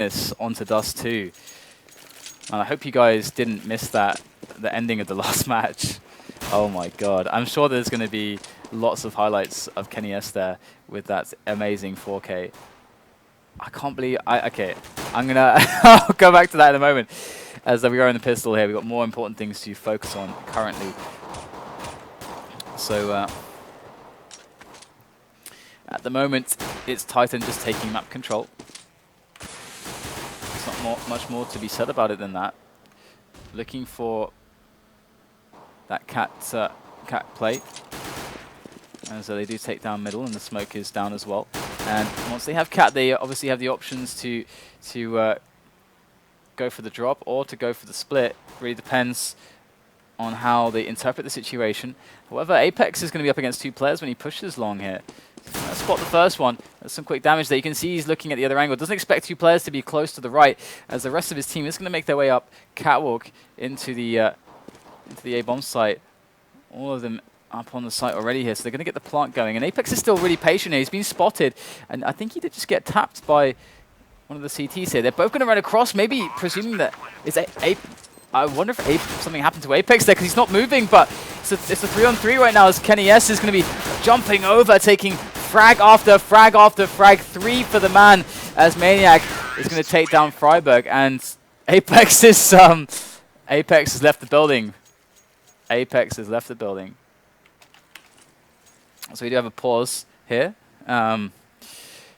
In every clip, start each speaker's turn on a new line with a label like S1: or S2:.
S1: this onto Dust 2. And I hope you guys didn't miss that, the ending of the last match. Oh my god. I'm sure there's going to be lots of highlights of Kenny S there with that amazing 4K. I can't believe... okay, I'm going to... I'll go back to that in a moment. As we are in the pistol here, we've got more important things to focus on currently. So, at the moment, it's Titan just taking map control. There's not much more to be said about it than that. Looking for that cat play. And so they do take down middle, and the smoke is down as well. And once they have cat, they obviously have the options to go for the drop or to go for the split. Really depends on how they interpret the situation. However, Apex is going to be up against 2 players when he pushes long here. Spot the first one. There's some quick damage there. You can see he's looking at the other angle. Doesn't expect 2 players to be close to the right, as the rest of his team is going to make their way up catwalk into the A-bomb site. All of them up on the site already here, so they're going to get the plant going. And Apex is still really patient here. He's been spotted, and I think he did just get tapped by one of the CTs here. They're both going to run across, maybe presuming that it's I wonder if something happened to Apex there, because he's not moving, but it's a 3-on-3 right now, as Kenny S is going to be jumping over, taking frag after frag after frag. 3 for the man, as Maniac is going to take down Freiburg, and Apex has left the building. Apex has left the building. So we do have a pause here.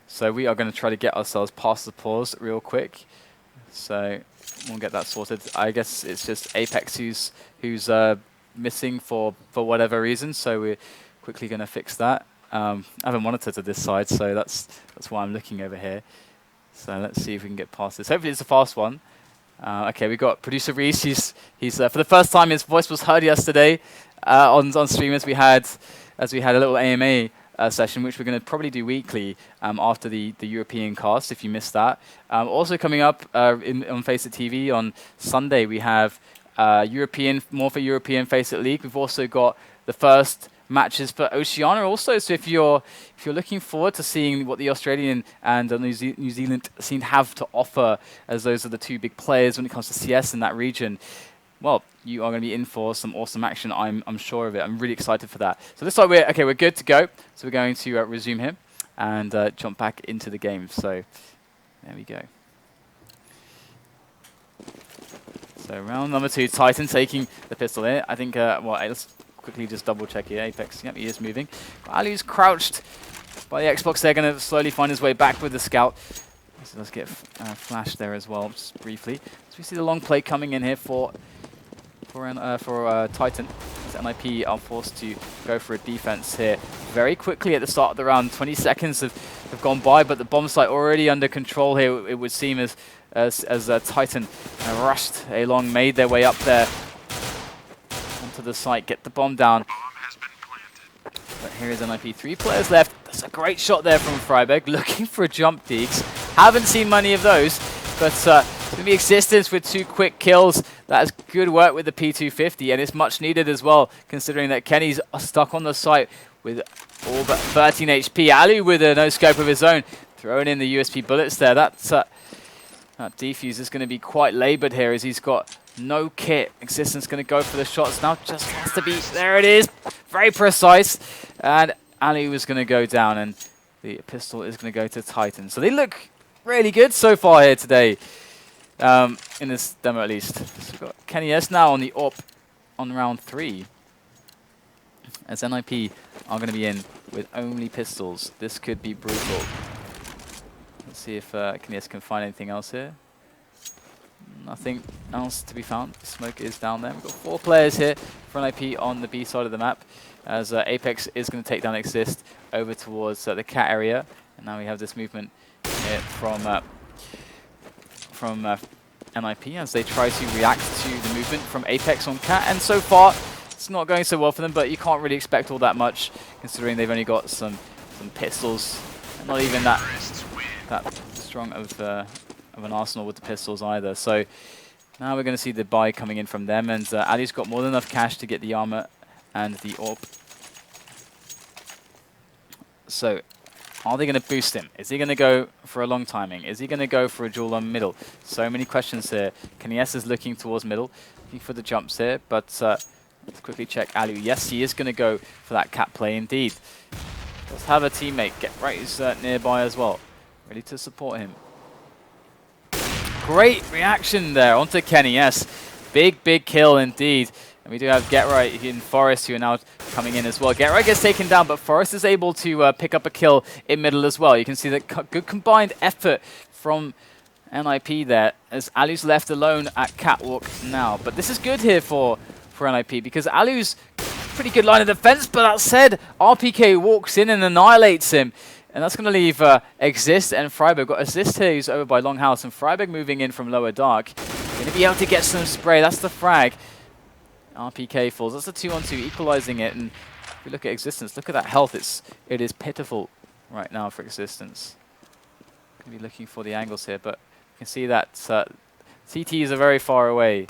S1: So we are going to try to get ourselves past the pause real quick. So we'll get that sorted. I guess it's just Apex who's missing for whatever reason. So we're quickly going to fix that. I have a monitor to this side, so that's why I'm looking over here. So let's see if we can get past this. Hopefully it's a fast one. Okay, we got producer Reese. He's for the first time his voice was heard yesterday on stream as we had a little AMA session, which we're going to probably do weekly after the European cast, if you missed that. Also coming up on Faceit TV on Sunday, we have more for European Faceit League. We've also got the first matches for Oceania also, so if you're looking forward to seeing what the Australian and the New Zealand scene have to offer, as those are the 2 big players when it comes to CS in that region, well, you are going to be in for some awesome action. I'm sure of it. I'm really excited for that. So this time we're good to go. So we're going to resume here and jump back into the game. So there we go. So round number 2, Titan taking the pistol here. I think well, let's quickly just double check here. Apex, yep, he is moving. Ali's crouched by the Xbox. They're going to slowly find his way back with the scout. So let's get flashed there as well, just briefly. So we see the long play coming in here for Titan. As NIP are forced to go for a defense here very quickly at the start of the round. 20 seconds have gone by, but the bomb site already under control here, it would seem, as Titan rushed along, made their way up there onto the site, get the bomb down. But here is NIP, 3 players left. That's a great shot there from Freiburg, looking for a jump peaks. Haven't seen many of those, but it's going to be Existence with 2 quick kills. That is good work with the P250, and it's much needed as well, considering that Kenny's stuck on the site with all but 13 HP. Ali with a no-scope of his own, throwing in the USP bullets there. That defuse is going to be quite laboured here, as he's got no kit. Existence going to go for the shots now, just has to be, there it is, very precise. And Ali was going to go down, and the pistol is going to go to Titan. So they look really good so far here today, in this demo at least. So we've got Kenny S now on the AWP on round 3, as NIP are going to be in with only pistols. This could be brutal. Let's see if Kenny S can find anything else here. Nothing else to be found. Smoke is down there. We've got 4 players here for NIP on the B side of the map, as Apex is going to take down Exist over towards the cat area. And now we have this movement here from NIP as they try to react to the movement from Apex on cat. And so far, it's not going so well for them, but you can't really expect all that much, considering they've only got some pistols. Not even that strong of an arsenal with the pistols either. So now we're going to see the buy coming in from them, and Ali's got more than enough cash to get the armor and the AWP. So Are they going to boost him? Is he going to go for a long timing? Is he going to go for a duel on middle? So many questions here. Kanies is looking towards middle, looking for the jumps here, but let's quickly check Alu. Yes, he is going to go for that cat play indeed. Let's have a teammate. Get right is nearby as well, ready to support him. Great reaction there onto Kenny, yes. Big kill indeed. And we do have Get Right in Forest, who are now coming in as well. Get Right gets taken down, but Forest is able to pick up a kill in middle as well. You can see the good combined effort from NIP there, as Alu's left alone at Catwalk now. But this is good here for NIP, because Alu's pretty good line of defense, but that said, RPK walks in and annihilates him. And that's going to leave Exist and Freiburg. Got Assist here, who's over by Longhouse, and Freiburg moving in from Lower Dark. Going to be able to get some spray. That's the frag. RPK falls. That's a 2-on-2, equalizing it. And if we look at Existence, look at that health. It is pitiful right now for Existence. Going to be looking for the angles here, but you can see that CTs are very far away.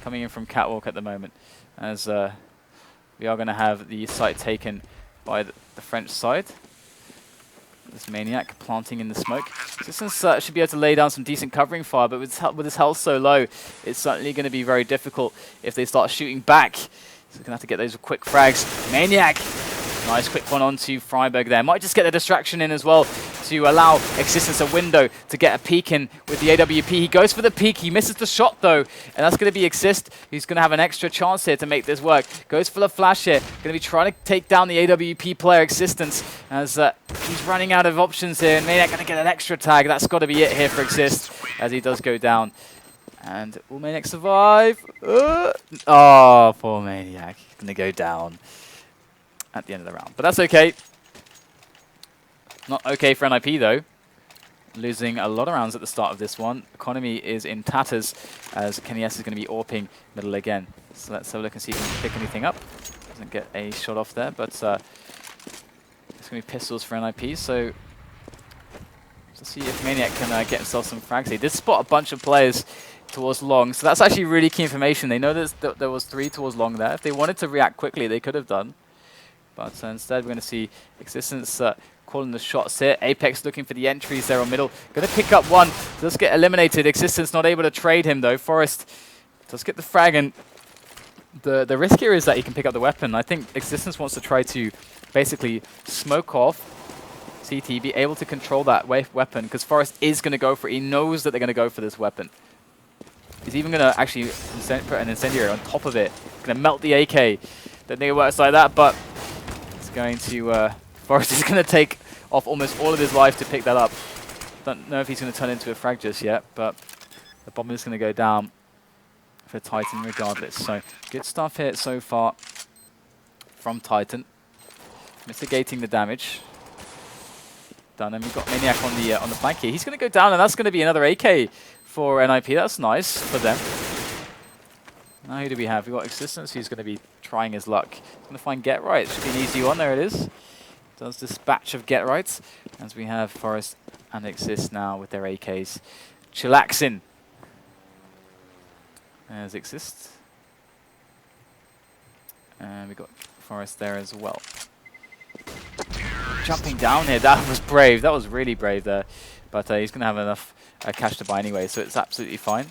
S1: Coming in from Catwalk at the moment, as we are going to have the site taken by the French side. This Maniac planting in the smoke. Existence should be able to lay down some decent covering fire, but with his health so low, it's certainly going to be very difficult if they start shooting back. So they're going to have to get those quick frags. Maniac! Nice quick one onto Freiburg there. Might just get the distraction in as well to allow Existence a window to get a peek in with the AWP. He goes for the peek. He misses the shot though, and that's going to be Exist, who's going to have an extra chance here to make this work. Goes for the flash here. Going to be trying to take down the AWP player Existence as he's running out of options here. And Maniac going to get an extra tag. That's got to be it here for Exist as he does go down. And will Maniac survive? Oh, poor Maniac. He's going to go down at the end of the round. But that's okay. Not okay for NIP though. Losing a lot of rounds at the start of this one. Economy is in tatters as Kenny S is going to be AWPing middle again. So let's have a look and see if he can pick anything up. Doesn't get a shot off there, but it's going to be pistols for NIP. So let's see if Maniac can get himself some frags. He did spot a bunch of players towards long, so that's actually really key information. They know there was 3 towards long there. If they wanted to react quickly, they could have done. But instead, we're going to see Existence calling the shots here. Apex looking for the entries there on middle. Going to pick up one. Does get eliminated. Existence not able to trade him, though. Forest does get the frag, and the risk here is that he can pick up the weapon. I think Existence wants to try to basically smoke off CT, be able to control that weapon, because Forest is going to go for it. He knows that they're going to go for this weapon. He's even going to actually put an incendiary on top of it. Going to melt the AK. Don't think it works like that, but going to Forest is going to take off almost all of his life to pick that up. Don't know if he's going to turn into a frag just yet, but the bomb is going to go down for Titan regardless. So good stuff here so far from Titan, mitigating the damage. Done, and we've got Maniac on the flank here. He's going to go down, and that's going to be another AK for NIP. That's nice for them. Now who do we have? We've got Existence, who's going to be trying his luck. He's going to find Get Right. Should be an easy one. There it is. Does dispatch of Get Rights. As we have Forest and Exist now with their AKs. Chillaxing. There's Exist. And we've got Forest there as well. Jumping down here. That was brave. That was really brave there. But he's going to have enough cash to buy anyway, so it's absolutely fine.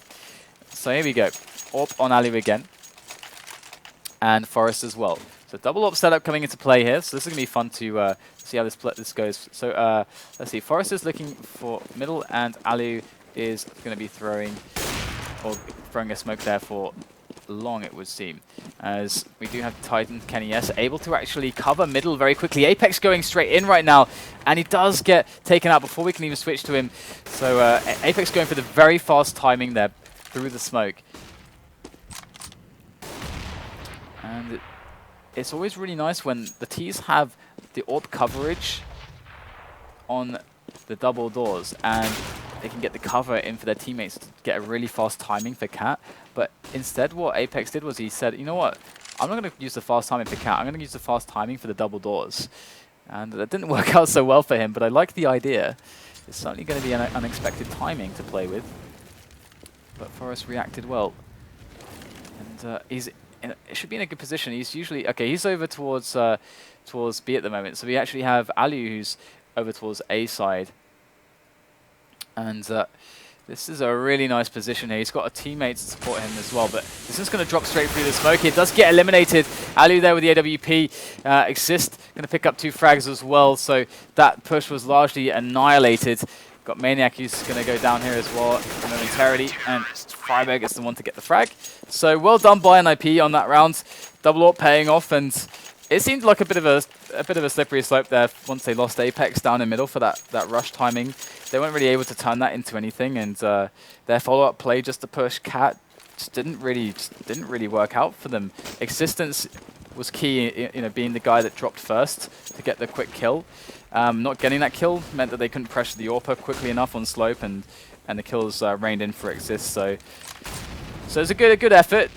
S1: So here we go. AWP on Ali again. And Forest as well. So double AWP setup coming into play here. So this is going to be fun to see how this goes. So let's see. Forest is looking for middle, and Alu is going to be throwing a smoke there for long, it would seem. As we do have Titan Kenny S able to actually cover middle very quickly. Apex going straight in right now, and he does get taken out before we can even switch to him. So Apex going for the very fast timing there through the smoke. And it's always really nice when the Ts have the AWP coverage on the double doors, and they can get the cover in for their teammates to get a really fast timing for Cat. But instead what Apex did was he said, you know what, I'm not going to use the fast timing for Cat, I'm going to use the fast timing for the double doors. And that didn't work out so well for him, but I like the idea. It's certainly going to be an unexpected timing to play with. But Forrest reacted well. And he's it should be in a good position. He's usually okay. He's over towards towards B at the moment. So we actually have Alu who's over towards A side, and this is a really nice position here. He's got a teammate to support him as well, but this is going to drop straight through the smoke. It does get eliminated. Alu there with the AWP. Exist going to pick up 2 frags as well, so that push was largely annihilated. Got Maniac who's going to go down here as well momentarily, and Freiberg is the one to get the frag. So well done by NIP on that round. Double AWP paying off, and it seemed like a bit of a slippery slope there once they lost Apex down in middle for that rush timing. They weren't really able to turn that into anything, and their follow-up play just to push Cat just didn't really work out for them. Existence was key, you know, being the guy that dropped first to get the quick kill. Not getting that kill meant that they couldn't pressure the AWP quickly enough on slope, and the kills rained in for Exist. So it's a good effort.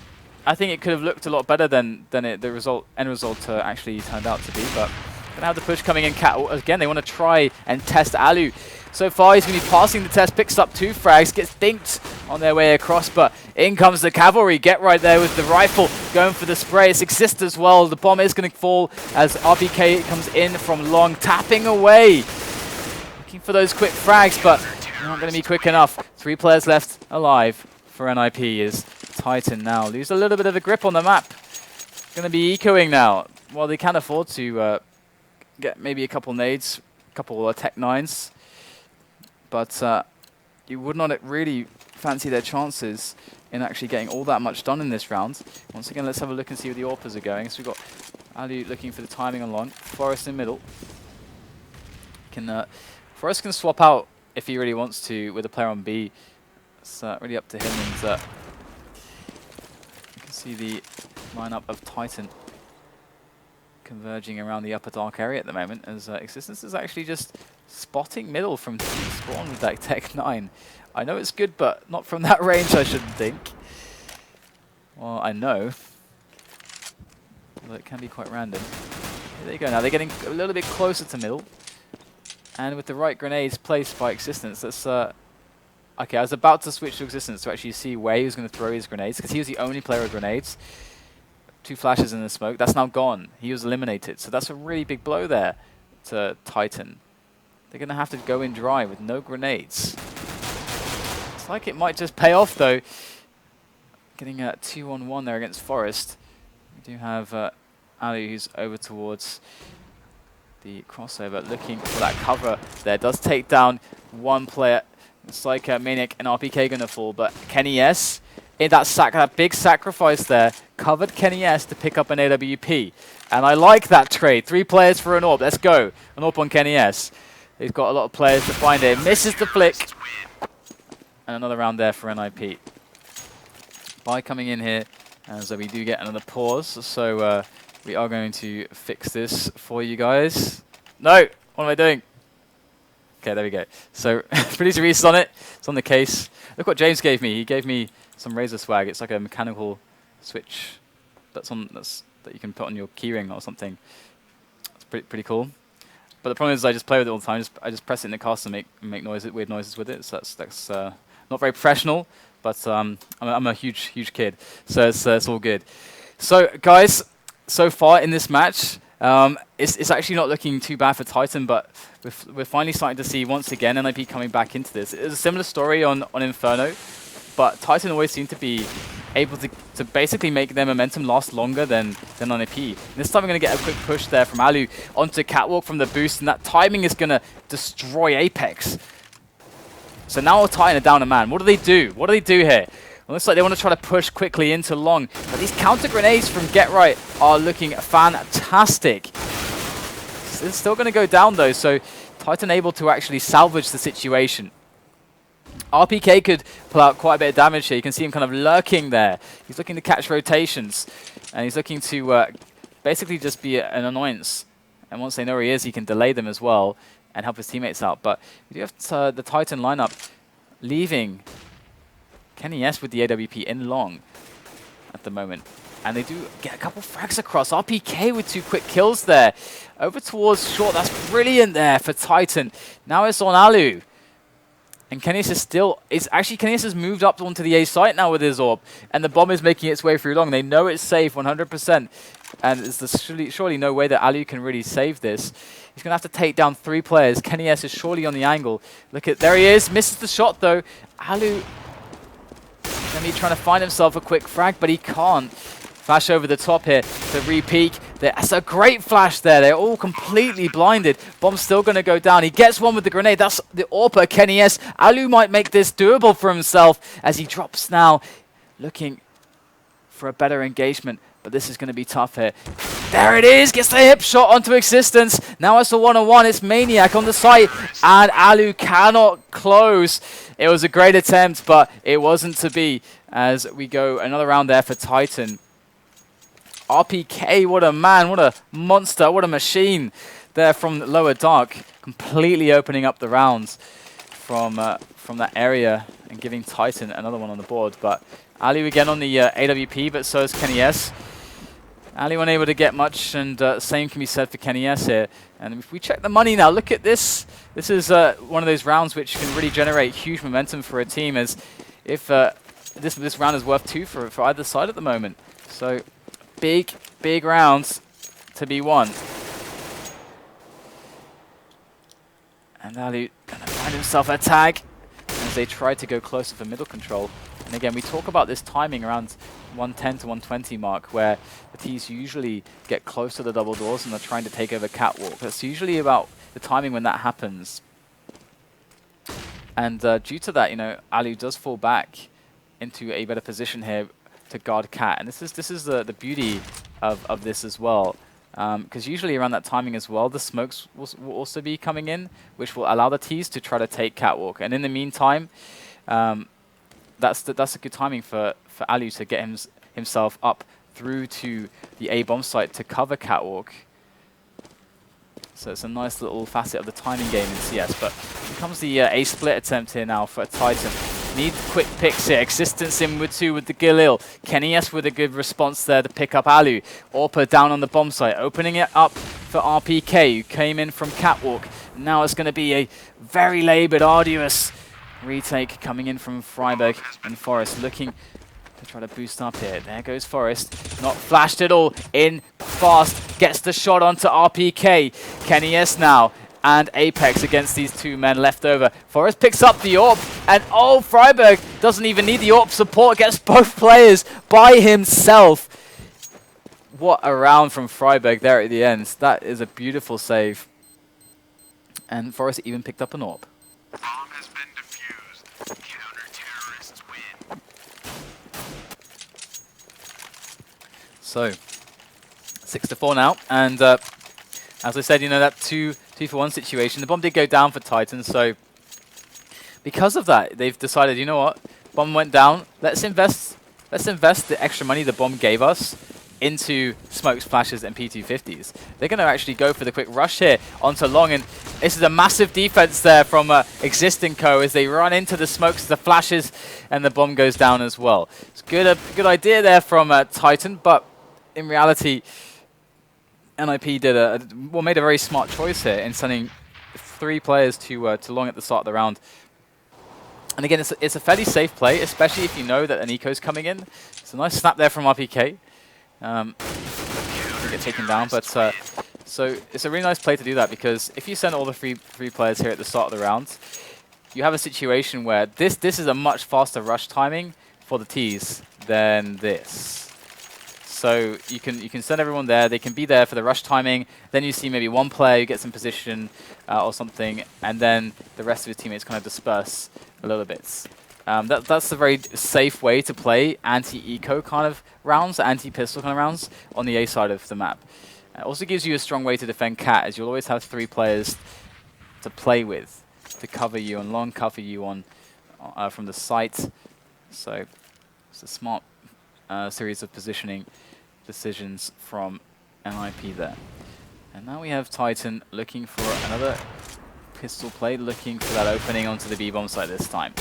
S1: I think it could have looked a lot better than the end result actually turned out to be. But gonna have the push coming in. Cat again. They want to try and test Alu. So far, he's going to be passing the test. Picks up 2 frags. Gets dinked on their way across. But in comes the cavalry. Get right there with the rifle. Going for the spray. It's Exist as well. The bomb is going to fall as RPK comes in from long. Tapping away. Looking for those quick frags, but not going to be quick enough. 3 players left alive for NIP as Titan now lose a little bit of a grip on the map. Going to be ecoing now. Well, they can afford to get maybe a couple nades, a couple Tech 9s. But you would not really fancy their chances in actually getting all that much done in this round. Once again, let's have a look and see where the AWPers are going. So we've got Ali looking for the timing on long. Forrest in middle. Forrest can swap out if he really wants to with a player on B. It's really up to him. And you can see the lineup of Titan converging around the upper dark area at the moment, as Existence is actually just spotting middle from spawn with that Tech 9. I know it's good, but not from that range, I shouldn't think. Well, I know. But it can be quite random. Here they go now. They're getting a little bit closer to middle. And with the right grenades placed by Existence, that's... okay, I was about to switch to Existence to actually see where he was going to throw his grenades, because he was the only player with grenades. 2 flashes in the smoke. That's now gone. He was eliminated. So that's a really big blow there to Titan. They're going to have to go in dry with no grenades. It's like it might just pay off, though. Getting a 2-on-1 there against Forest. We do have Ali who's over towards the crossover, looking for that cover there. Does take down 1 player. It's like Maniac and RPK going to fall, but Kenny S, in that big sacrifice there, covered Kenny S to pick up an AWP. And I like that trade. 3 players for an AWP. Let's go. An AWP on Kenny S. He's got a lot of players to find it. Misses the flick. And another round there for NIP. By coming in here, and so we do get another pause. So we are going to fix this for you guys. No! What am I doing? Okay, there we go. So producer Reese is on it. It's on the case. Look what James gave me. He gave me some Razor swag. It's like a mechanical switch that you can put on your keyring or something. It's pretty cool. But the problem is I just play with it all the time. I just press it in the cast and make weird noises with it. So that's not very professional, but I'm a huge kid, so it's all good. So guys, so far in this match, it's actually not looking too bad for Titan, but we're finally starting to see once again NIP coming back into this. It's a similar story on Inferno, but Titan always seem to be able to basically make their momentum last longer than NIP. This time we're going to get a quick push there from Alu onto Catwalk from the boost, and that timing is going to destroy Apex. So now Titan are down a man. What do they do? What do they do here? It looks like they want to try to push quickly into long, but these counter grenades from Get Right are looking fantastic. It's still going to go down though, so Titan able to actually salvage the situation. RPK could pull out quite a bit of damage here. You can see him kind of lurking there. He's looking to catch rotations, and he's looking to basically just be an annoyance. And once they know where he is, he can delay them as well and help his teammates out. But we do have the Titan lineup leaving Kenny S with the AWP in long at the moment. And they do get a couple frags across. RPK with 2 quick kills there. Over towards short. That's brilliant there for Titan. Now it's on Alu. And Kenny's is still, Kenny's has moved up onto the A site now with his AWP, and the bomb is making its way through long. They know it's safe 100%, and there's surely no way that Alu can really save this. He's going to have to take down 3 players. Kenny S is surely on the angle. Look at, there he is, misses the shot though. Alu going to be trying to find himself a quick frag, but he can't. Flash over the top here to re-peek. That's a great flash there. They're all completely blinded. Bomb's still going to go down. He gets one with the grenade. That's the AWP, Kenny S. Alu might make this doable for himself as he drops now, looking for a better engagement. But this is going to be tough here. There it is. Gets the hip shot onto existence. Now it's a 1-on-1. It's Maniac on the site. And Alu cannot close. It was a great attempt, but it wasn't to be as we go another round there for Titan. RPK, what a man, what a monster, what a machine there from Lower Dark, completely opening up the rounds from that area and giving Titan another one on the board. But Ali again on the AWP, but so is Kenny S. Ali unable to get much, and same can be said for Kenny S here. And if we check the money now, look at this. This is one of those rounds which can really generate huge momentum for a team, as if this round is worth 2 for either side at the moment. So big rounds to be won. And Ali gonna find himself a tag as they try to go closer for middle control. And again, we talk about this timing around 110 to 120 mark, where the teams usually get close to the double doors and they're trying to take over catwalk. That's usually about the timing when that happens. And due to that, you know, Ali does fall back into a better position here to guard Cat, and this is the beauty of this as well, because usually around that timing as well, the smokes will also be coming in, which will allow the T's to try to take catwalk. And in the meantime, that's a good timing for Alu to get himself up through to the A bomb site to cover catwalk. So it's a nice little facet of the timing game in CS. But here comes the A split attempt here now for Titan. Need quick picks here. Existence in with 2 with the Galil. Kenny S with a good response there to pick up Alu. Orpa down on the bomb site, opening it up for RPK, who came in from catwalk. Now it's going to be a very laboured, arduous retake coming in from Freiburg and Forest, looking to try to boost up here. There goes Forest. Not flashed at all. In fast. Gets the shot onto RPK. Kenny S now. And Apex against these 2 men left over. Forrest picks up the AWP, and oh, Freiburg doesn't even need the AWP support, gets both players by himself. What a round from Freiburg there at the end. That is a beautiful save. And Forrest even picked up an AWP.
S2: Bomb has been defused. Counter-terrorists win.
S1: So, 6-4 now, and as I said, you know, that 2-for-1 situation. The bomb did go down for Titan, so because of that, they've decided, you know what, bomb went down. Let's invest the extra money the bomb gave us into smokes, flashes, and P250s. They're going to actually go for the quick rush here onto long, and this is a massive defense there from Existing Co as they run into the smokes, the flashes, and the bomb goes down as well. It's a good idea there from Titan, but in reality, NIP made a very smart choice here in sending 3 players to long at the start of the round. And again, it's a fairly safe play, especially if you know that an eco's coming in. It's a nice snap there from RPK. Get taken down, but so it's a really nice play to do that, because if you send all the three players here at the start of the round, you have a situation where this is a much faster rush timing for the T's than this. So you can send everyone there. They can be there for the rush timing. Then you see maybe one player who gets in position or something, and then the rest of his teammates kind of disperse a little bit. That's a very safe way to play anti-eco kind of rounds, anti-pistol kind of rounds on the A side of the map. It also gives you a strong way to defend Cat, as you'll always have 3 players to play with, to cover you on long, cover you on from the site. So it's a smart series of positioning decisions from NIP there. And now we have Titan looking for another pistol play, looking for that opening onto the B-bomb site this time.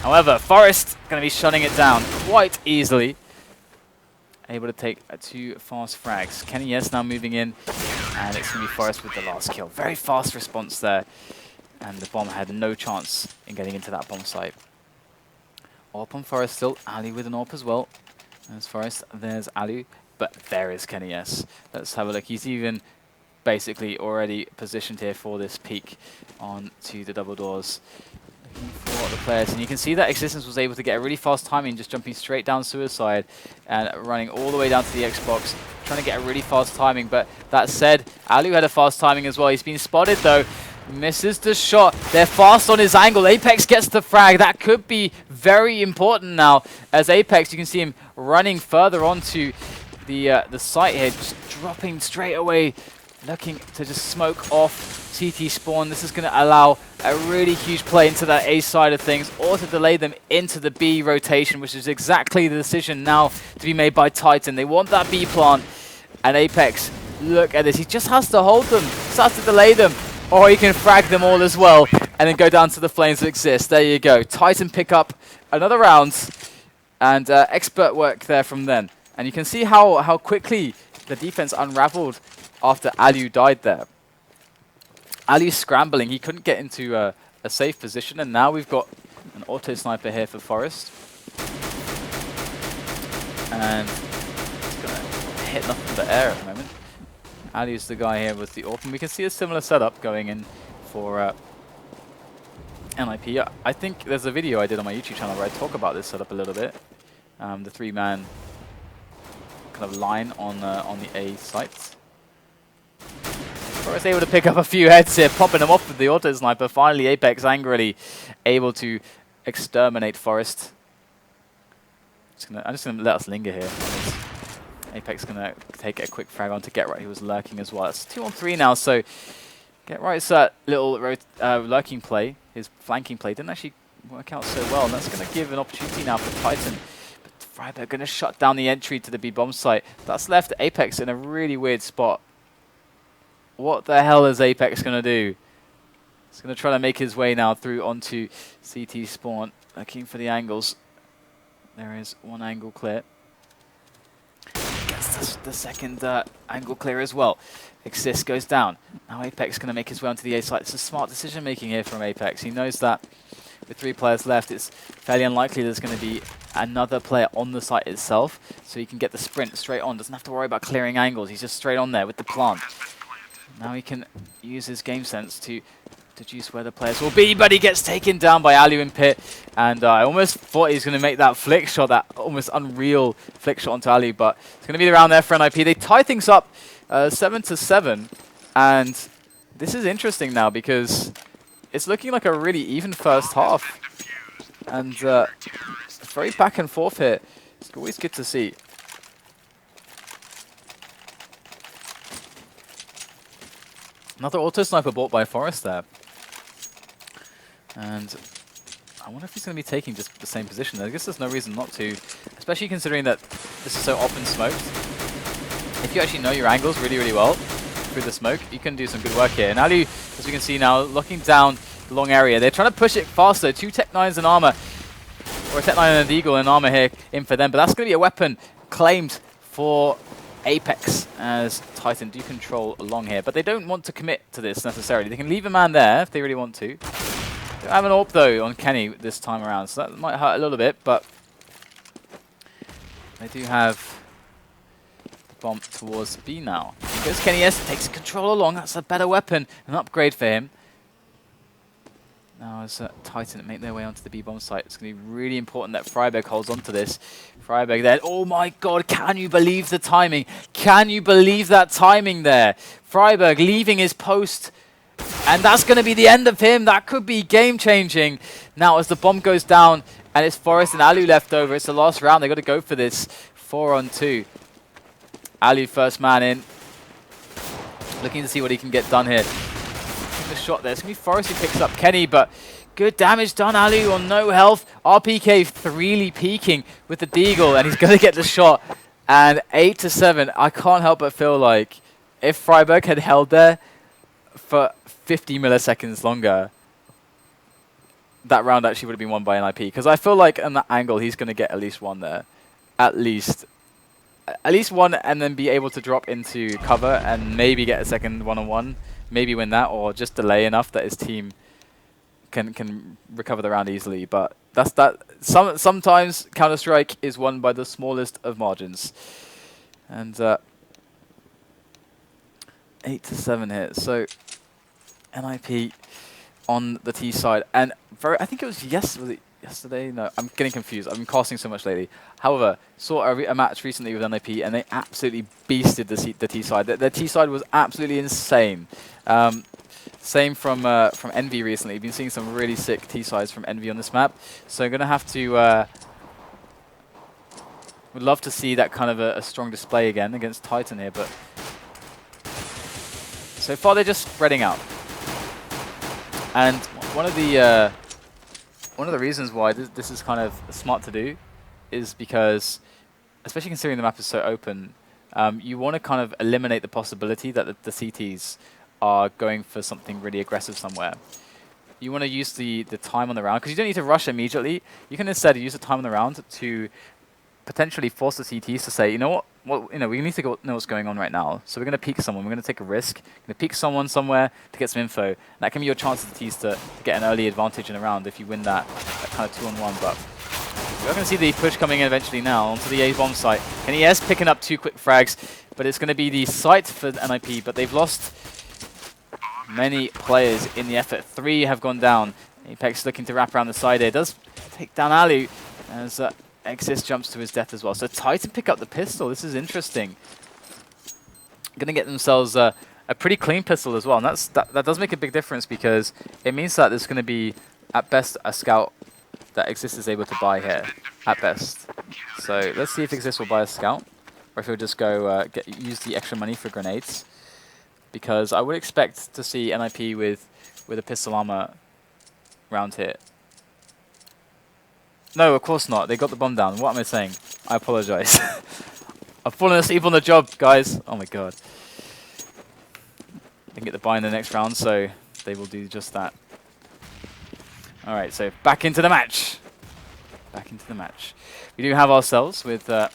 S1: However, Forrest going to be shutting it down quite easily. Able to take 2 fast frags. Kenny S now moving in, and it's going to be Forrest with the last kill. Very fast response there. and the bomb had no chance in getting into that bomb site. AWP on Forest still, Ali with an AWP as well. There's Forest, there's Ali, but there is Kenny S. Let's have a look. He's even basically already positioned here for this peek onto the double doors. Looking for the players, and you can see that Existence was able to get a really fast timing, just jumping straight down Suicide and running all the way down to the Xbox, trying to get a really fast timing. But that said, Alu had a fast timing as well. He's been spotted though. Misses the shot. They're fast on his angle. Apex gets the frag. That could be very important now. As Apex, you can see him running further onto the site here, just dropping straight away, looking to just smoke off CT spawn. This is going to allow a really huge play into that A side of things, or to delay them into the B rotation, which is exactly the decision now to be made by Titan. They want that B plant, and Apex, look at this. He just has to hold them, just has to delay them. Or he can frag them all as well, and then go down to the flames that exist. There you go. Titan pick up another round, and expert work there from them. And you can see how quickly the defense unraveled after Alu died there. Alu's scrambling. He couldn't get into a safe position, and now we've got an auto sniper here for Forest. And it's going to hit nothing but air at the moment. Ali's the guy here with the AWP, and we can see a similar setup going in for NIP. I think there's a video I did on my YouTube channel where I talk about this setup a little bit. The three-man kind of line on the A site. Forrest able to pick up a few heads here, popping them off with the auto sniper. Finally, Apex angrily able to exterminate Forrest. I'm just gonna let us linger here. Apex gonna take a quick frag on to Get Right, who was lurking as well. It's 2-on-3 now, so Get Right's little lurking play, his flanking play, didn't actually work out so well, and that's gonna give an opportunity now for Titan. But Freiburg gonna shut down the entry to the B bomb site. That's left Apex in a really weird spot. What the hell is Apex gonna do? He's gonna try to make his way now through onto CT spawn, looking for the angles. There is one angle clear. Gets the second angle clear as well. Exist goes down. Now Apex going to make his way onto the A site. It's a smart decision making here from Apex. He knows that with 3 players left, it's fairly unlikely there's going to be another player on the site itself, so he can get the sprint straight on. Doesn't have to worry about clearing angles. He's just straight on there with the plant. Now he can use his game sense to deduce where the players will be, but he gets taken down by Alu in pit, and I almost thought he was going to make that flick shot, that almost unreal flick shot onto Alu, but it's going to be the round there for NIP. They tie things up 7-7, and this is interesting now because it's looking like a really even first half, and very back and forth here. It's always good to see. Another auto sniper bought by Forrest there. And I wonder if he's going to be taking just the same position. I guess there's no reason not to, especially considering that this is so often smoked. If you actually know your angles really, really well through the smoke, you can do some good work here. And Alu, as we can see now, locking down the long area. They're trying to push it faster. 2 Tech 9s in armor, or a Tech 9 and a Deagle in armor here in for them. But that's going to be a weapon claimed for Apex, as Titan do control along here. But they don't want to commit to this necessarily. They can leave a man there if they really want to. Don't have an AWP though on Kenny this time around, so that might hurt a little bit, but they do have the bomb towards B now. Here goes Kenny S, takes control along. That's a better weapon, an upgrade for him. Now as Titan make their way onto the B bomb site, it's going to be really important that Freiburg holds on to this. Freiburg there, oh my god, can you believe the timing? Can you believe that timing there? Freiburg leaving his post, and that's going to be the end of him. That could be game-changing. Now as the bomb goes down, and it's Forrest and Alu left over, it's the last round. They've got to go for this 4-on-2. Alu first man in, looking to see what he can get done here. The shot there. It's going to be Forrest who picks up Kenny, but good damage done. Alu on no health. RPK freely peeking with the Deagle, and he's going to get the shot. And 8-7. I can't help but feel like if Freiburg had held there for 50 milliseconds longer, that round actually would have been won by NIP. Because I feel like in that angle, he's going to get at least one there. At least one, and then be able to drop into cover and maybe get a second one-on-one. Maybe win that, or just delay enough that his team can recover the round easily. But that's that. Sometimes Counter-Strike is won by the smallest of margins, and 8-7 here. So NIP on the T side, and I think it was yesterday. No, I'm getting confused. I've been casting so much lately. However, saw a match recently with NIP, and they absolutely beasted the T side. The T side was absolutely insane. Same from Envy recently. We've been seeing some really sick T sides from Envy on this map. So I'm gonna have to. Would love to see that kind of a strong display again against Titan here, but so far they're just spreading out. And one of the reasons why this is kind of smart to do is because, especially considering the map is so open, you want to kind of eliminate the possibility that the CTs are going for something really aggressive somewhere. You want to use the time on the round, because you don't need to rush immediately. You can instead use the time on the round to potentially force the CTs to say, you know what, we need to know what's going on right now. So we're going to peek someone. We're going to take a risk. We're going to peek someone somewhere to get some info. And that can be your chance of the Ts to get an early advantage in a round if you win that kind of 2-on-1. But we're going to see the push coming in eventually now onto the A bomb site. And he is picking up 2 quick frags, but it's going to be the site for NIP. But they've lost many players in the effort. 3 have gone down. Apex looking to wrap around the side here. Does take down Alu as Exist jumps to his death as well. So Titan pick up the pistol. This is interesting. Going to get themselves a pretty clean pistol as well. And that does make a big difference, because it means that there's going to be, at best, a scout that Exist is able to buy here. At best. So let's see if Exist will buy a scout, or if he'll just go use the extra money for grenades. Because I would expect to see NIP with a pistol armor round here. No, of course not. They got the bomb down. What am I saying? I apologize. I've fallen asleep on the job, guys. Oh my god. They can get the buy in the next round, so they will do just that. Alright, so back into the match. Back into the match. We do have ourselves with a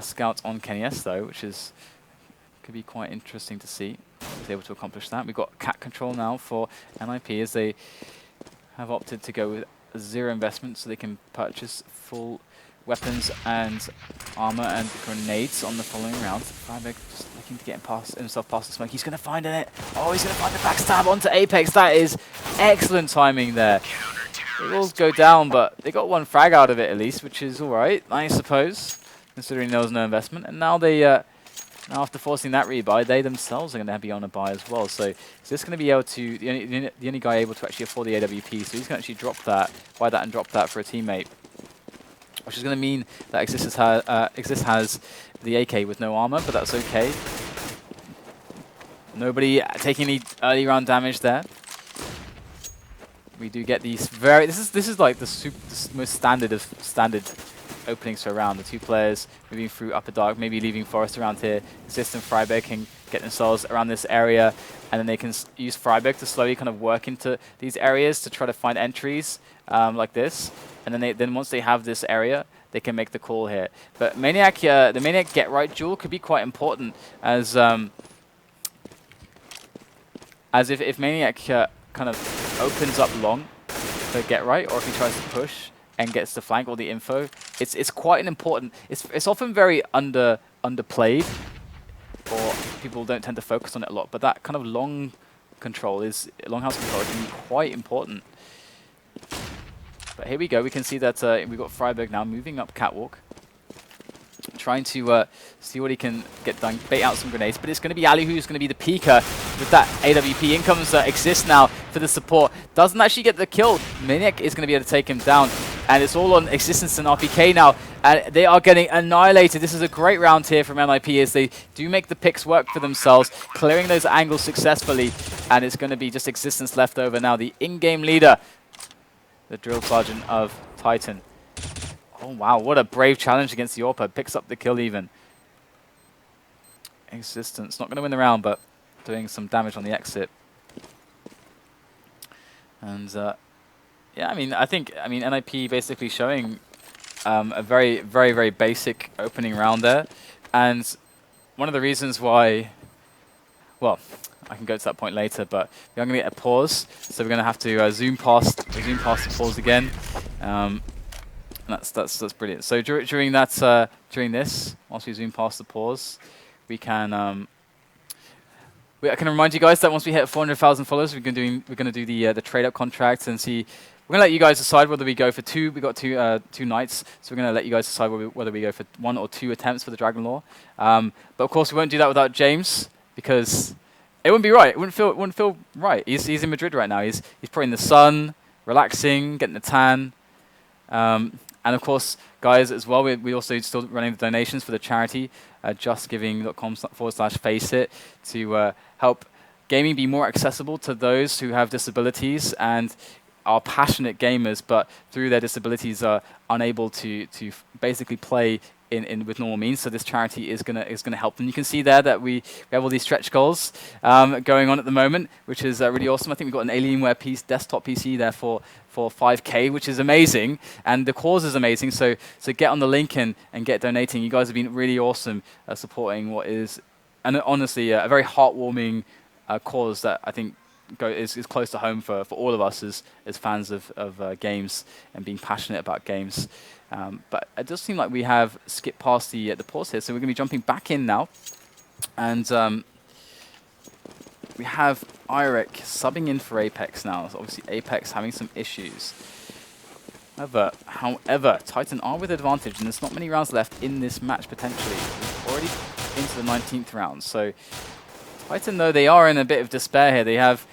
S1: scout on Kenny S, though, which could be quite interesting to see. He's able to accomplish that. We've got cat control now for NIP, as they have opted to go with 0 investment, so they can purchase full weapons and armor and grenades on the following round. Freiberg just looking to get himself past the smoke. He's going to find it. Oh, he's going to find the backstab onto Apex. That is excellent timing there. They all go down, but they got 1 frag out of it at least, which is alright, I suppose, considering there was no investment. And now they, now after forcing that rebuy, they themselves are going to be on a buy as well. So is this going to be able to, the only guy able to actually afford the AWP, so he's going to actually drop that, buy that and drop that for a teammate. Which is going to mean that Exist has the AK with no armor, but that's okay. Nobody taking any early round damage there. We do get these this is like the most standard of standard openings for a round. The 2 players moving through upper dark, maybe leaving forest around here. Exist and Freiberg can get themselves around this area, and then they can use Freiberg to slowly kind of work into these areas to try to find entries like this. And then once they have this area, they can make the call here. But Maniac, the Maniac get right duel could be quite important, as if Maniac kind of opens up long for get right, or if he tries to push and gets the flank or the info, it's quite an important. It's often very underplayed, or people don't tend to focus on it a lot. But that kind of long house control can be quite important. But here we go. We can see that we've got Freiberg now moving up catwalk, trying to see what he can get done, bait out some grenades. But it's going to be Ali who's going to be the peeker with that AWP. In comes Exist now for the support. Doesn't actually get the kill. Maniac is going to be able to take him down. And it's all on Existence and RPK now. And they are getting annihilated. This is a great round here from NIP, as they do make the picks work for themselves, clearing those angles successfully. And it's going to be just Existence left over now, the in-game leader, the drill sergeant of Titan. Oh wow, what a brave challenge against the AWP. Picks up the kill even. Existence, not going to win the round, but doing some damage on the exit. And yeah, I think NIP basically showing a very, very, very basic opening round there. And one of the reasons why, well, I can go to that point later, but we are going to get a pause, so we're going to have to zoom past the pause again. And that's brilliant. So during this, once we zoom past the pause, we can. I can remind you guys that once we hit 400,000 followers, we're going to do the trade up contract and see. We're going to let you guys decide whether we go for two. We got two nights, so we're going to let you guys decide whether we go for 1 or 2 attempts for the Dragon Lore. But of course, we won't do that without James because it wouldn't be right. It wouldn't feel right. He's in Madrid right now. He's probably in the sun, relaxing, getting a tan. And of course, guys, as well, we also still running the donations for the charity, justgiving.com/Faceit to help gaming be more accessible to those who have disabilities and are passionate gamers, but through their disabilities are unable to basically play with normal means. So this charity is gonna help them. You can see there that we have all these stretch goals going on at the moment, which is really awesome. I think we've got an Alienware desktop PC there for 5K, which is amazing, and the cause is amazing. So get on the link and get donating. You guys have been really awesome supporting what is, and honestly, a very heartwarming cause that I think is close to home for all of us as fans of games and being passionate about games. But it does seem like we have skipped past the pause here, so we're going to be jumping back in now. And we have Irek subbing in for Apex now. So obviously Apex having some issues. However, Titan are with advantage, and there's not many rounds left in this match potentially. We're already into the 19th round, so Titan, though, they are in a bit of despair here. They have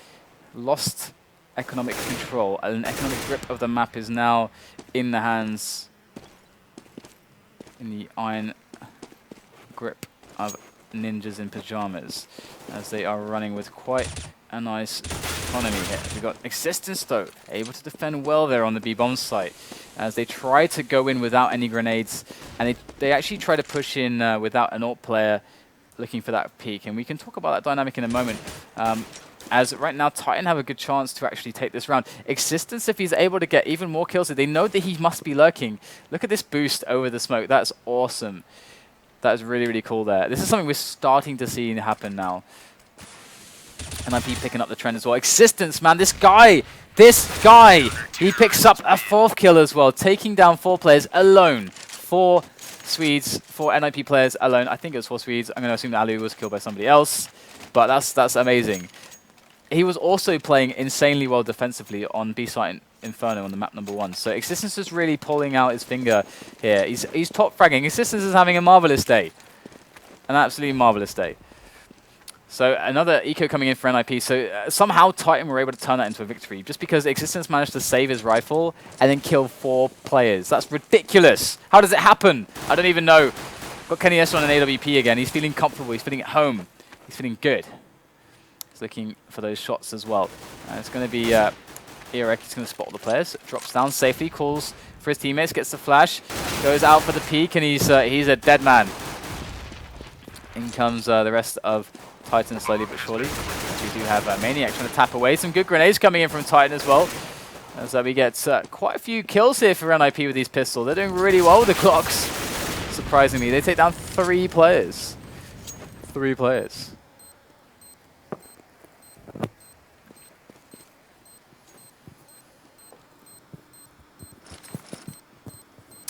S1: lost economic control, and economic grip of the map is now in the hands, in the iron grip of ninjas in pajamas, as they are running with quite a nice economy here. We've got Existence, though, able to defend well there on the B-bomb site, as they try to go in without any grenades, and they actually try to push in without an AWP player looking for that peak, and we can talk about that dynamic in a moment. As right now, Titan have a good chance to actually take this round. Existence, if he's able to get even more kills, they know that he must be lurking. Look at this boost over the smoke. That's awesome. That is really, really cool there. This is something we're starting to see happen now. NIP picking up the trend as well. Existence, man, this guy, he picks up a 4th kill as well, taking down 4 players alone. 4 Swedes, 4 NIP players alone. I think it was 4 Swedes. I'm going to assume that Ali was killed by somebody else, but that's amazing. He was also playing insanely well defensively on B-site Inferno on the map number 1. So Existence is really pulling out his finger here. He's top fragging. Existence is having a marvelous day. An absolutely marvelous day. So another eco coming in for NIP. So somehow Titan were able to turn that into a victory just because Existence managed to save his rifle and then kill 4 players. That's ridiculous. How does it happen? I don't even know. Got Kenny S on an AWP again. He's feeling comfortable. He's feeling at home. He's feeling good. He's looking for those shots as well. It's going to be Irek. He's going to spot all the players. Drops down safely. Calls for his teammates. Gets the flash. Goes out for the peek, and he's a dead man. In comes the rest of Titan slowly but surely. As we do have Maniac trying to tap away. Some good grenades coming in from Titan as well. As we get quite a few kills here for NIP with these pistols. They're doing really well with the clocks. Surprisingly, they take down 3 players. 3 players.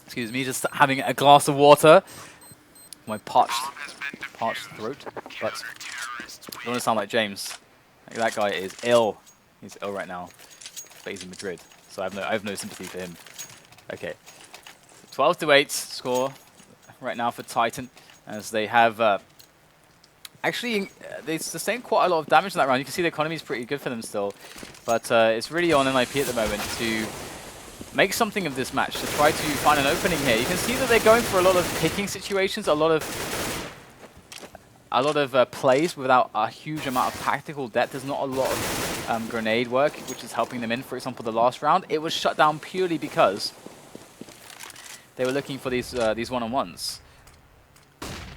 S1: Excuse me, just having a glass of water. My parched throat. But I don't want to sound like James. That guy is ill. He's ill right now. But he's in Madrid, so I have no sympathy for him. Okay, 12-8 score right now for Titan, as they have actually they sustained quite a lot of damage in that round. You can see the economy is pretty good for them still, but it's really on NIP at the moment to make something of this match, to try to find an opening here. You can see that they're going for a lot of picking situations, a lot of plays without a huge amount of tactical depth. There's not a lot of grenade work, which is helping them in. For example, the last round, it was shut down purely because they were looking for these one-on-ones.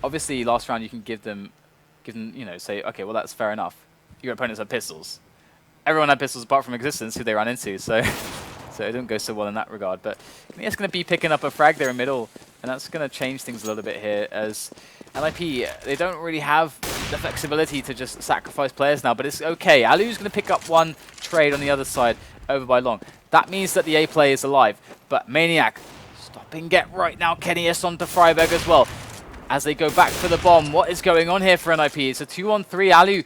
S1: Obviously, last round you can give them, you know, say, okay, well that's fair enough. Your opponents have pistols. Everyone had pistols apart from Existence, who they ran into, so it didn't go so well in that regard. But I think it's going to be picking up a frag there in middle, and that's going to change things a little bit here, as NIP, they don't really have the flexibility to just sacrifice players now, but it's okay. Alu's going to pick up one trade on the other side over by Long. That means that the A play is alive, but Maniac stopping Get Right now. kennyS onto Freiberg as well as they go back for the bomb. What is going on here for NIP? It's a 2-on-3. Alu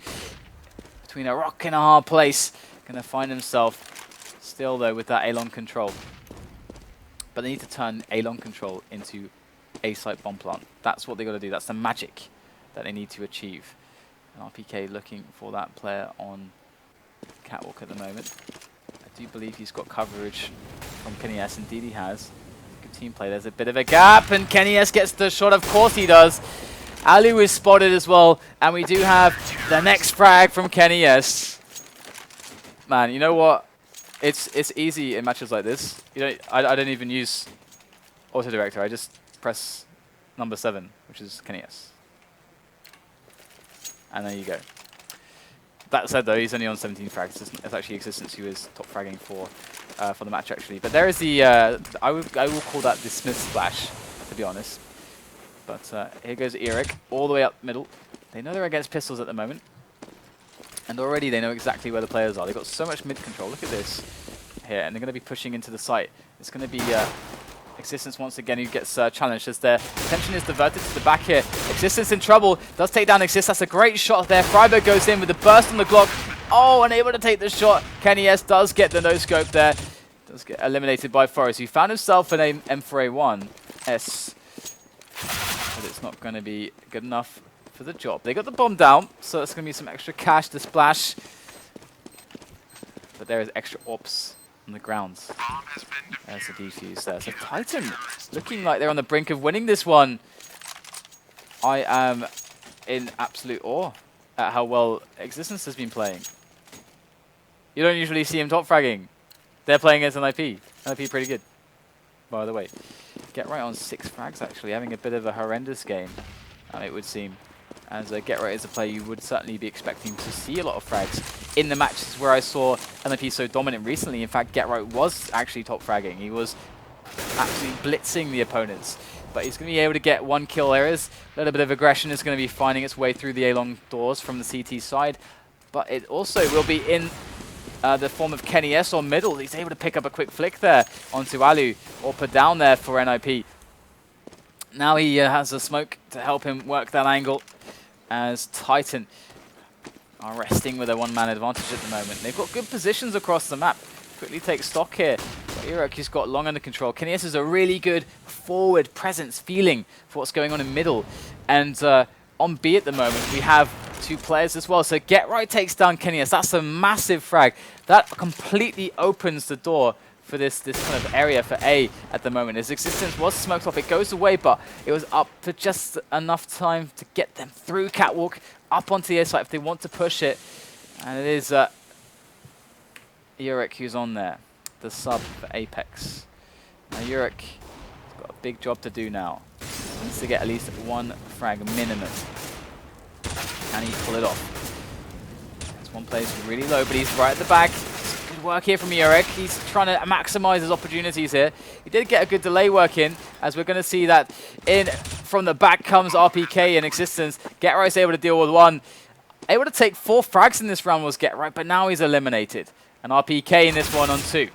S1: between a rock and a hard place. Going to find himself still, though, with that A-long control. But they need to turn A-long control into A-site bomb plant. That's what they got to do. That's the magic that they need to achieve. And RPK looking for that player on Catwalk at the moment. I do believe he's got coverage from kennyS. Indeed he has. Good team play. There's a bit of a gap, and kennyS gets the shot. Of course he does. Alu is spotted as well, and we do have the next frag from kennyS. Man, you know what? It's easy in matches like this. You know, I don't even use auto director. I just press number 7, which is kennyS. And there you go. That said, though, he's only on 17 frags. It's actually Existence who is top fragging for the match, actually. But there is the I will call that the Smith splash, to be honest. But here goes Eric all the way up middle. They know they're against pistols at the moment, and already they know exactly where the players are. They've got so much mid control. Look at this here, and they're going to be pushing into the site. It's going to be Existence once again who gets challenged as their attention is diverted to the back here. Existence in trouble, does take down Exist. That's a great shot there. Freiberg goes in with the burst on the Glock. Oh, unable to take the shot. kennyS does get the no-scope there. Does get eliminated by Forest. He found himself an M4A1 S, but it's not going to be good enough for the job. They got the bomb down, so it's going to be some extra cash to splash. But there is extra ops on the grounds. There's the defuse there. So Titan looking like they're on the brink of winning this one. I am in absolute awe at how well Existence has been playing. You don't usually see him top fragging. They're playing against NIP. NIP pretty good, by the way. Get Right on 6 frags, actually, having a bit of a horrendous game, it would seem. As Get Right is a player you would certainly be expecting to see a lot of frags in the matches where I saw NIP so dominant recently. In fact, Get Right was actually top fragging. He was absolutely blitzing the opponents. But he's going to be able to get 1 kill. There is a little bit of aggression is going to be finding its way through the A-long doors from the CT side. But it also will be in the form of kennyS on middle. He's able to pick up a quick flick there onto Alu, or put down there for NIP. Now he has a smoke to help him work that angle, as Titan are resting with a 1-man advantage at the moment. They've got good positions across the map. Quickly take stock here. Irok has got Long under control. kennyS has a really good forward presence feeling for what's going on in middle. And on B at the moment, we have 2 players as well. So Get Right takes down kennyS. That's a massive frag. That completely opens the door for this kind of area for A at the moment. His Existence was smoked off. It goes away, but it was up for just enough time to get them through Catwalk, up onto the A site if they want to push it. And it is Yurik who's on there, the sub for Apex. Now Yurik has got a big job to do now. He needs to get at least 1 frag minimum. Can he pull it off? This one plays really low, but he's right at the back. Good work here from Yurik. He's trying to maximize his opportunities here. He did get a good delay work in, as we're going to see that in from the back comes RPK in Existence. Get Right's able to deal with 1. Able to take 4 frags in this round was Get Right, but now he's eliminated. And RPK in this one on 2.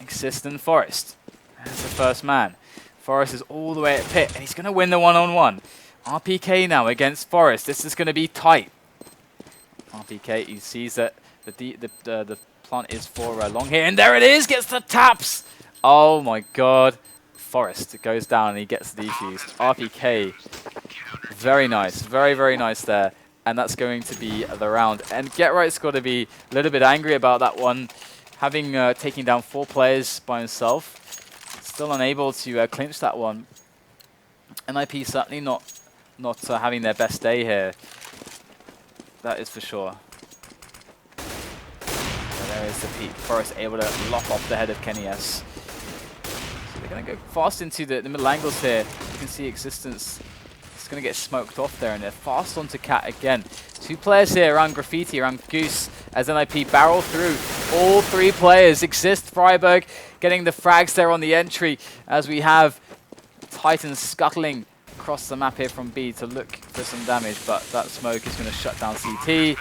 S1: Existence Forest. That's the first man. Forest is all the way at pit, and he's going to win the 1-on-1. RPK now against Forest. This is going to be tight. RPK, he sees that the plant is for Long here, and there it is, gets the taps. Oh my god. Forest goes down and he gets the defuse. RPK, very nice, very, very nice there. And that's going to be the round. And Get Right's got to be a little bit angry about that one, having taken down 4 players by himself. Still unable to clinch that one. NIP certainly not having their best day here. That is for sure. There is the peak. Forest able to lop off the head of kennyS. So they're going to go fast into the middle angles here. You can see Existence is going to get smoked off there, and they're fast onto Cat again. 2 players here around Graffiti, around Goose, as NIP barrel through. All 3 players exist. Freiberg getting the frags there on the entry, as we have Titan scuttling across the map here from B to look for some damage, but that smoke is going to shut down CT.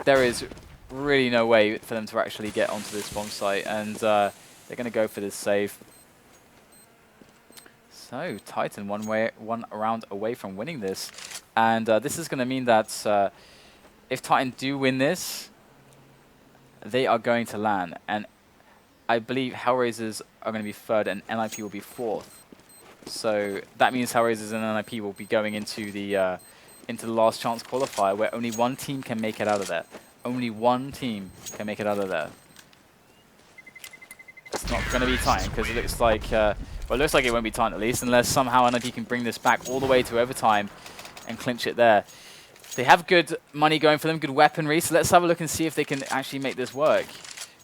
S1: There is really no way for them to actually get onto this bomb site, and they're going to go for this save. So Titan one round away from winning this, and this is going to mean that if Titan do win this, they are going to LAN, and I believe Hellraisers are going to be third and NIP will be fourth. So that means Hellraisers and NIP will be going into the last chance qualifier, where only one team can make it out of there. Only one team can make it out of there. It's not going to be Titan, because it looks like well, it looks like it won't be Titan at least, unless somehow NIP can bring this back all the way to overtime and clinch it there. They have good money going for them, good weaponry, so let's have a look and see if they can actually make this work.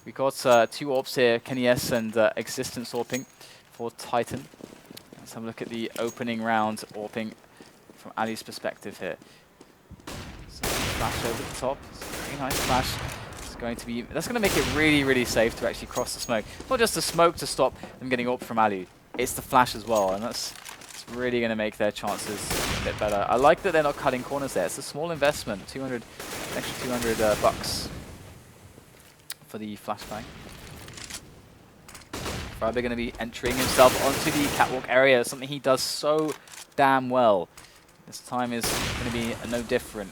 S1: We've got 2 AWPs here, Kenny S and Existence AWPing for Titan. Let's have a look at the opening round AWPing from Ali's perspective here. So flash over the top, it's a very nice flash. It's going to be, that's going to make it really, really safe to actually cross the smoke. Not just the smoke to stop them getting AWP from Ali, it's the flash as well, and that's really going to make their chances a bit better. I like that they're not cutting corners there. It's a small investment, extra 200 bucks for the flashbang. Friberg going to be entering himself onto the catwalk area, something he does so damn well. This time is going to be no different.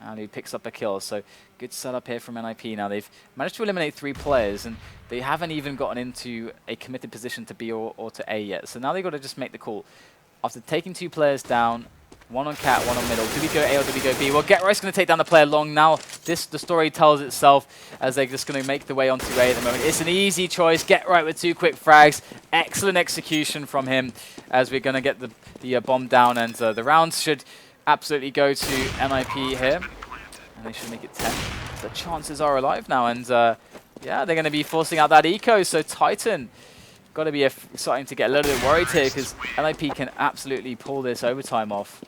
S1: And he picks up a kill, so good setup here from NIP. Now they've managed to eliminate 3 players, and they haven't even gotten into a committed position to B or to A yet. So now they've got to just make the call. After taking 2 players down, 1 on cat, 1 on middle, do we go A or do we go B? Well, GetRight's going to take down the player long. Now the story tells itself as they're just going to make the way onto A at the moment. It's an easy choice. GetRight with 2 quick frags. Excellent execution from him as we're going to get the bomb down, and the rounds should absolutely go to NIP here. And they should make it 10. The chances are alive now, and yeah, they're going to be forcing out that eco, so Titan got to be starting to get a little bit worried here, because NIP can absolutely pull this overtime off.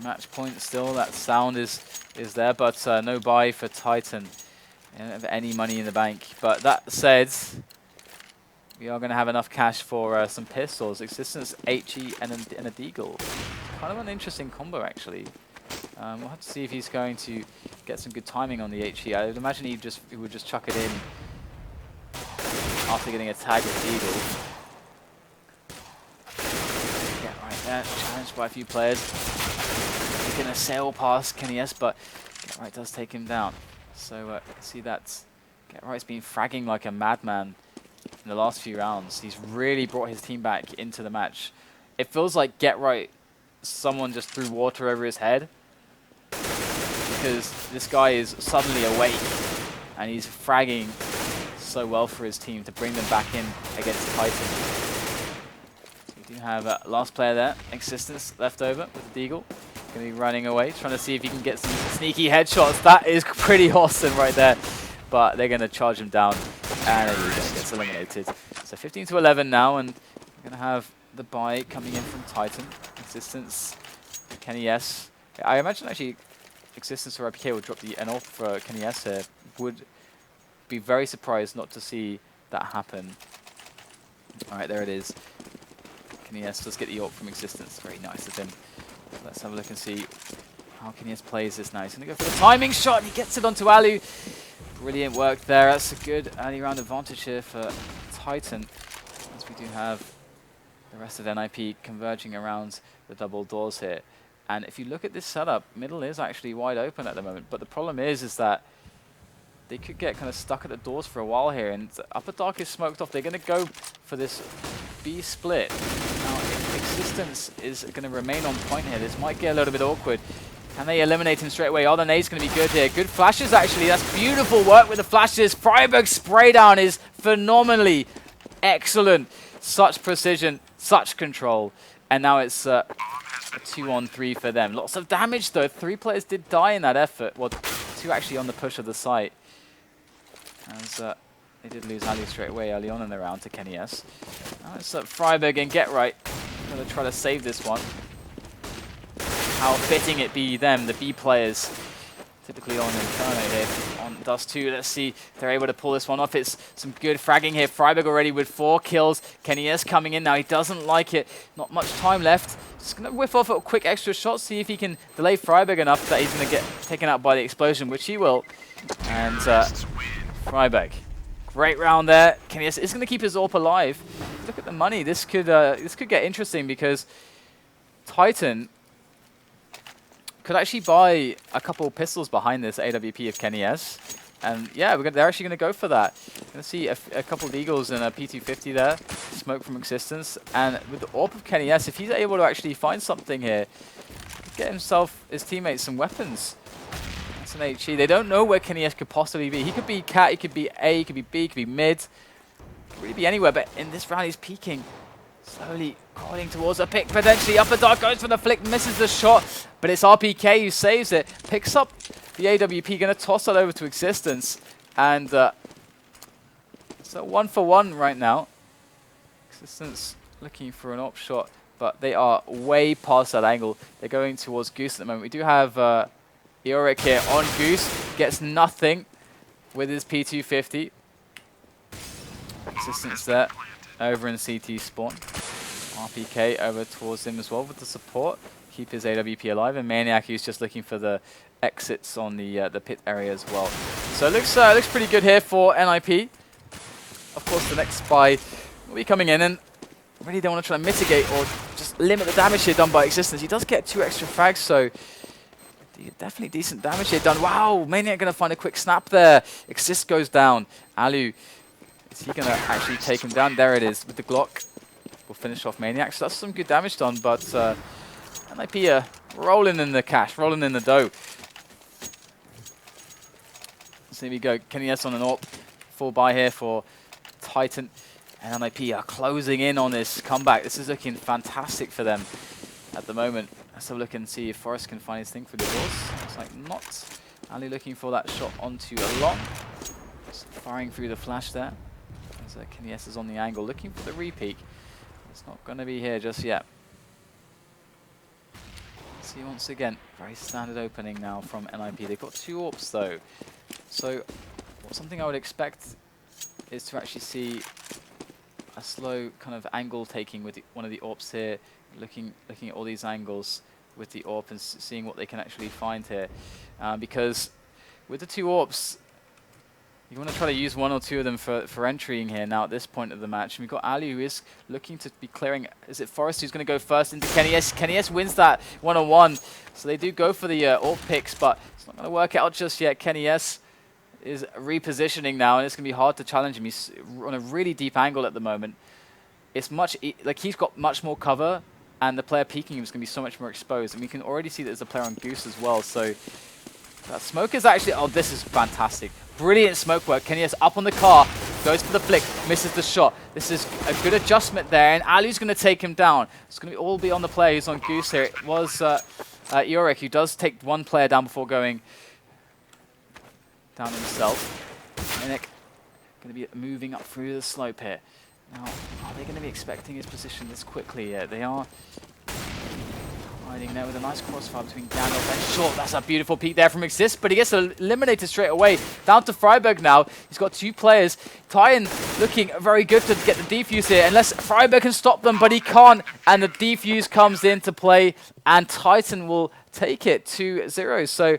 S1: Match point still, that sound is there, but no buy for Titan. They don't have any money in the bank. But that said, we are going to have enough cash for some pistols. Existence, HE, and a Deagle. Kind of an interesting combo, actually. We'll have to see if he's going to get some good timing on the HE. I would imagine he would just chuck it in after getting a tag with Deagle. Yeah, right there, challenged by a few players. Taking a sail past Kenny S, but GetRight does take him down. So you can see that GetRight's been fragging like a madman in the last few rounds. He's really brought his team back into the match. It feels like GetRight, someone just threw water over his head, because this guy is suddenly awake and he's fragging so well for his team to bring them back in against Titan. So we do have last player there, Existence, left over with the Deagle. Going to be running away, trying to see if he can get some sneaky headshots. That is pretty awesome right there. But they're going to charge him down, and he gets eliminated. So 15 to 11 now, and we're going to have the buy coming in from Titan. Existence, Kenny S. I imagine actually Existence or IPK would drop the N off for Kenny S here. Would be very surprised not to see that happen. Alright, there it is. Kenny S does get the AWP from Existence. Very nice of him. So let's have a look and see how Kenny S plays this now. He's going to go for the timing shot, and he gets it onto Alu. Brilliant work there. That's a good early round advantage here for Titan, as we do have the rest of NIP converging around the double doors here. And if you look at this setup, middle is actually wide open at the moment. But the problem is that they could get kind of stuck at the doors for a while here. And upper dark is smoked off. They're going to go for this B split. Now, if Existence is going to remain on point here, this might get a little bit awkward. Can they eliminate him straight away? Oh, the nade's going to be good here. Good flashes, actually. That's beautiful work with the flashes. Friberg's spray down is phenomenally excellent. Such precision, such control. And now it's a 2-on-3 for them. Lots of damage, though. 3 players did die in that effort. Well, 2 actually on the push of the site. As they did lose Ali straight away early on in the round to Kenny S. Now it's Friberg and GetRight. Going to try to save this one. How fitting it be them, the B players, typically on Inferno here, on does too. Let's see if they're able to pull this one off. It's some good fragging here. Freiburg already with 4 kills. Kenny S coming in now. He doesn't like it. Not much time left. Just going to whiff off a quick extra shot, see if he can delay Freiburg enough that he's going to get taken out by the explosion, which he will. And Freiburg. Great round there. Kenny S is going to keep his AWP alive. Look at the money. This could get interesting because Titan could actually buy a couple of pistols behind this AWP of Kenny S. And yeah, they're actually going to go for that. Going to see a couple of Eagles and a P250 there. Smoke from Existence. And with the AWP of Kenny S, if he's able to actually find something here, get himself, his teammates, some weapons. That's an HE. They don't know where Kenny S could possibly be. He could be cat, he could be A, he could be B, he could be mid. Could really be anywhere, but in this round he's peeking. Slowly crawling towards a pick, potentially upper dark, goes for the flick, misses the shot, but it's RPK who saves it, picks up the AWP, gonna toss that over to Existence, and so 1-for-1 right now. Existence looking for an op shot, but they are way past that angle. They're going towards Goose at the moment. We do have Eoric here on Goose, gets nothing with his P250. Existence there. Over in CT spawn. RPK over towards him as well with the support. Keep his AWP alive. And Maniac, who's just looking for the exits on the pit area as well. So it looks pretty good here for NIP. Of course, the next spy will be coming in, and really don't want to try and mitigate or just limit the damage here done by Existence. He does get 2 extra frags, so definitely decent damage here done. Wow, Maniac going to find a quick snap there. Exist goes down. Alu, is he going to actually take him down? There it is with the Glock. We'll finish off Maniac. So that's some good damage done, but NIP rolling in the cash, rolling in the dough. So here we go. Kenny S on an AWP. Full buy here for Titan. And NIP are closing in on this comeback. This is looking fantastic for them at the moment. Let's have a look and see if Forrest can find his thing through the doors. Looks like not. Ali looking for that shot onto a long. Just firing through the flash there. As Kenny S is on the angle, looking for the repeat. It's not going to be here just yet. See once again, very standard opening now from NIP. They've got 2 AWPs though. So something I would expect is to actually see a slow kind of angle taking with one of the AWPs here, looking at all these angles with the AWP and seeing what they can actually find here. Because with the 2 AWPs, you want to try to use 1 or 2 of them for entering here now at this point of the match. And we've got Ali who is looking to be clearing. Is it Forrest who's going to go first into Kenny S? Kenny S wins that 1-on-1. So they do go for the AWP picks, but it's not going to work out just yet. Kenny S is repositioning now, and it's going to be hard to challenge him. He's on a really deep angle at the moment. It's like he's got much more cover, and the player peeking him is going to be so much more exposed. And we can already see that there's a player on Goose as well. So that smoke is actually, oh, this is fantastic. Brilliant smoke work. Kenny S up on the car, goes for the flick, misses the shot. This is a good adjustment there, and Ali's going to take him down. It's going to all be on the player who's on Goose here. It was Eoric who does take 1 player down before going down himself. Minik going to be moving up through the slope here. Now, are they going to be expecting his position this quickly? Yeah, they are. Hiding there with a nice crossfire between Gandalf and Short. That's a beautiful peek there from Exist, but he gets eliminated straight away. Down to Freiburg now. He's got 2 players. Tyen looking very good to get the defuse here, unless Freiburg can stop them, but he can't. And the defuse comes into play, and Titan will take it 2-0. So